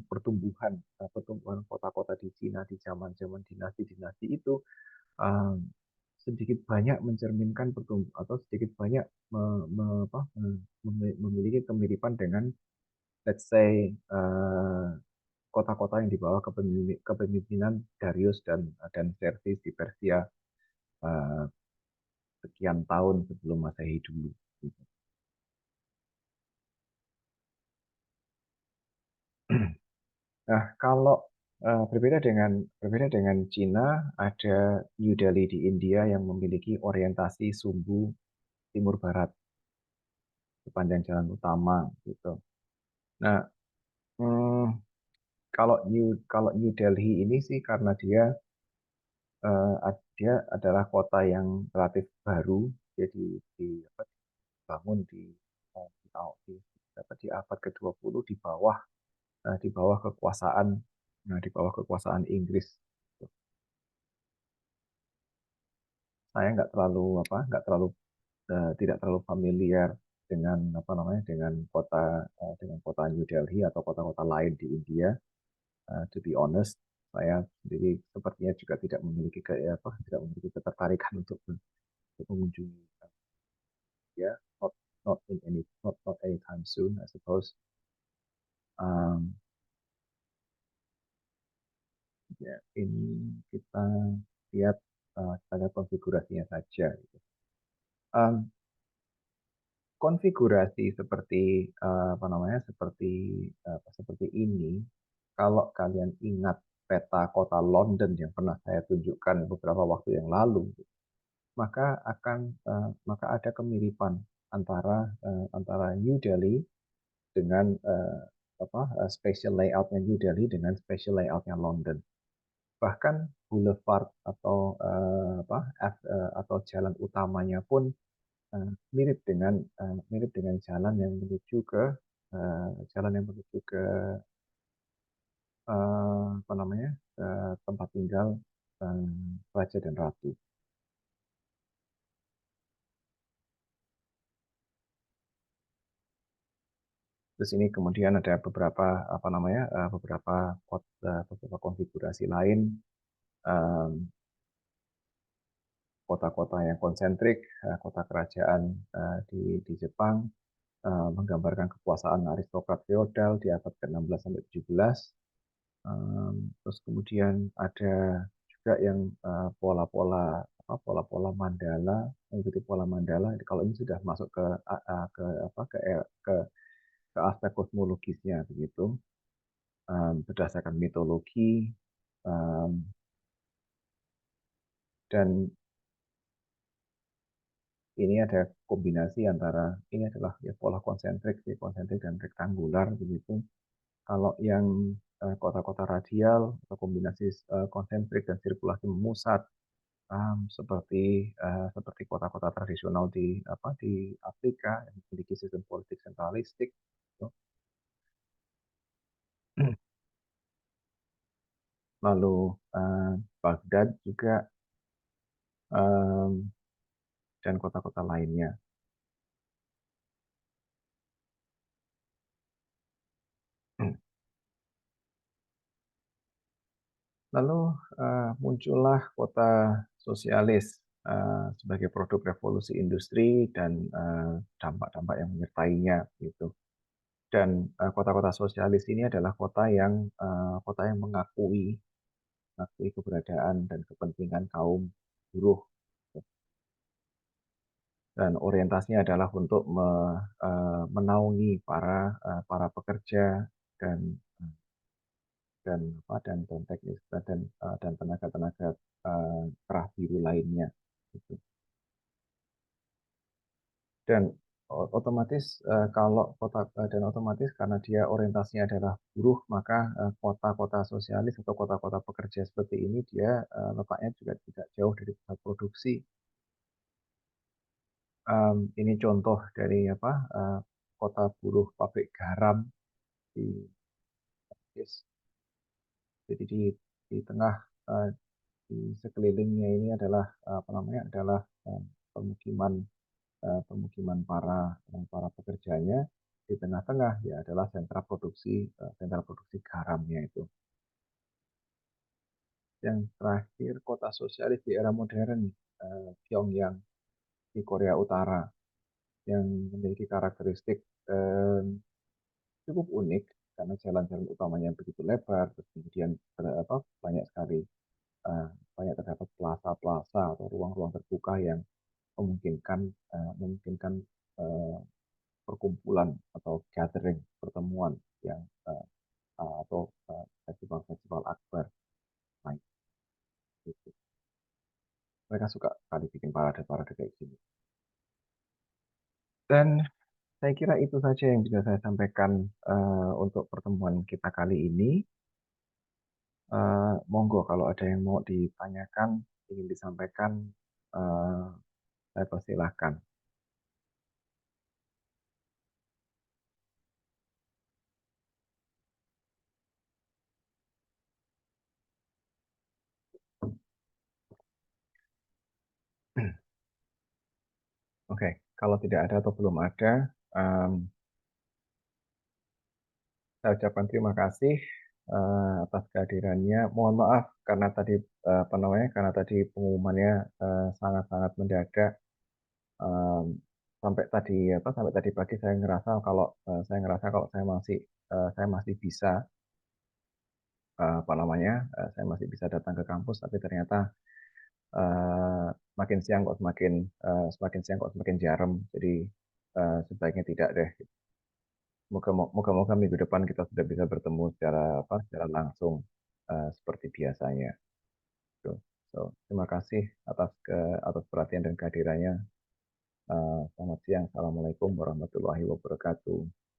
pertumbuhan kota-kota di Cina di zaman-zaman dinasti-dinasti itu eh, sedikit banyak mencerminkan atau sedikit banyak memiliki kemiripan dengan, let's say, kota-kota yang di bawah kepemimpinan Darius dan Xerxes di Persia eh, sekian tahun sebelum Masehi dulu. Gitu. Nah, kalau berbeda dengan Cina, ada New Delhi di India yang memiliki orientasi sumbu timur barat sepanjang jalan utama gitu. Nah, hmm, kalau New Delhi ini sih karena dia adalah kota yang relatif baru, jadi dibangun di abad ke-20 di bawah kekuasaan Inggris. Saya tidak terlalu familiar dengan kota New Delhi atau kota-kota lain di India. To be honest, saya sendiri sepertinya juga tidak memiliki ketertarikan untuk mengunjungi India. Not not anytime soon, I suppose. Um, ya, ini lihat kita lihat konfigurasinya saja. Gitu. Um, Konfigurasi seperti ini, kalau kalian ingat peta kota London yang pernah saya tunjukkan beberapa waktu yang lalu, maka ada kemiripan antara New Delhi dengan spatial layoutnya New Delhi dengan spatial layoutnya London. Bahkan boulevard atau jalan utamanya pun mirip dengan jalan yang menuju ke apa namanya ke tempat tinggal eh, raja dan ratu. Terus ini kemudian ada beberapa konfigurasi lain, em, kota-kota yang konsentrik, kota kerajaan di Jepang, menggambarkan kekuasaan aristokrat feodal di abad ke-16 sampai 17. Terus kemudian ada juga yang pola-pola mandala, mengikuti pola mandala. Kalau ini sudah masuk ke apa ke aspek kosmologisnya begitu, berdasarkan mitologi, um, dan ini ada kombinasi antara ini adalah ya pola konsentrik dan rektangular begitu. Kalau yang kota-kota radial atau kombinasi konsentrik dan sirkulasi memusat, seperti kota-kota tradisional di Afrika yang memiliki sistem politik sentralistik. Gitu. Lalu Baghdad juga, em, dan kota-kota lainnya. Lalu muncullah kota sosialis sebagai produk revolusi industri dan dampak-dampak yang menyertainya gitu. Dan kota-kota sosialis ini adalah kota yang mengakui keberadaan dan kepentingan kaum buruh, dan orientasinya adalah untuk menaungi para pekerja dan dan teknis dan tenaga-tenaga kerah biru lainnya gitu. Dan otomatis kalau kota dan otomatis karena dia orientasinya adalah buruh, maka kota-kota sosialis atau kota-kota pekerja seperti ini dia letaknya juga tidak jauh dari pusat produksi. Ini contoh dari kota buruh pabrik garam di Perancis. Jadi di tengah eh, di sekelilingnya ini adalah adalah pemukiman pemukiman para pekerjanya. Di tengah-tengah ya adalah sentra produksi garamnya itu. Yang terakhir kota sosialis di era modern, Pyongyang di Korea Utara, yang memiliki karakteristik eh, cukup unik karena jalan-jalan utamanya begitu lebar, terus kemudian banyak sekali eh, banyak terdapat plaza-plaza atau ruang-ruang terbuka yang memungkinkan eh, perkumpulan atau gathering pertemuan yang atau festival-festival akbar. Nah, gitu. Mereka suka kali bikin parade-parade kayak gini. Dan saya kira itu saja yang bisa saya sampaikan untuk pertemuan kita kali ini. Monggo kalau ada yang mau ditanyakan, ingin disampaikan, eh, saya persilahkan. Oke, kalau tidak ada atau belum ada, em, saya ucapkan terima kasih atas kehadirannya. Mohon maaf karena tadi karena tadi pengumumannya sangat-sangat mendadak. Em, sampai tadi pagi saya masih bisa saya masih bisa datang ke kampus, tapi ternyata eh, semakin siang kok semakin jarem. Jadi sebaiknya tidak deh. Moga-moga minggu depan kita sudah bisa bertemu secara langsung seperti biasanya. Tuh. So, terima kasih atas perhatian dan kehadirannya. Selamat siang. Assalamualaikum warahmatullahi wabarakatuh.